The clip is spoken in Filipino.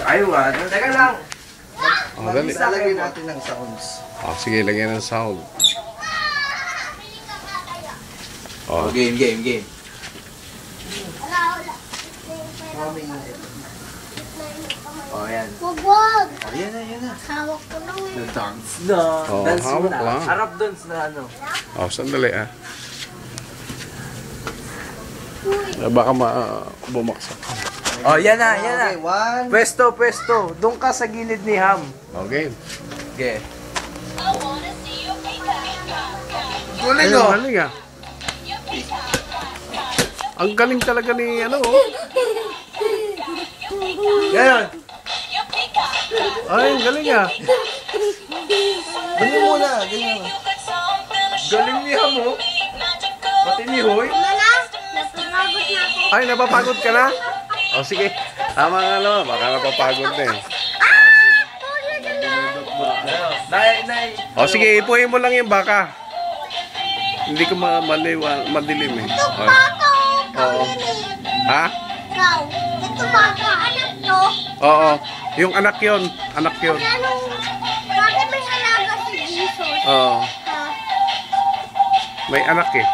Ay, wala. Teka lang. Oh, dali. Lalagyan natin ng sounds. Oh, sige, lagyan ng sound. Oh. Game. Oh, yan. Wag! Oh, yan na. Hawak ko lang eh. Dance na. Oh, Dance mo hawak na. lang. Harap dance na ano. Oh, sandali ah. Baka bumaksak. Oh, yan na. Okay, one. Pwesto. Doon ka sa gilid ni Ham. Okay. Okay. Galing oh. Galing ah. Ang galing talaga ni ano oh. Ganon. Ay, ang galing ah. Ganyan muna. Galing ni Ham oh. Pati ni Hoy. Mana? Napapagod na ako. Ay, napapagod ka na? O sige. Tama nga naman. Baka napapagod na eh. Nay. O sige, ipuhin mo lang yung baka. Hindi ko madilim eh. Ito O. baka Oo. Ha? ikaw. Ito baka anak to. Oo. Yung anak yon. Anak yon. Anong, bakit may alaga si Jesus? Oo. Ha? May anak eh.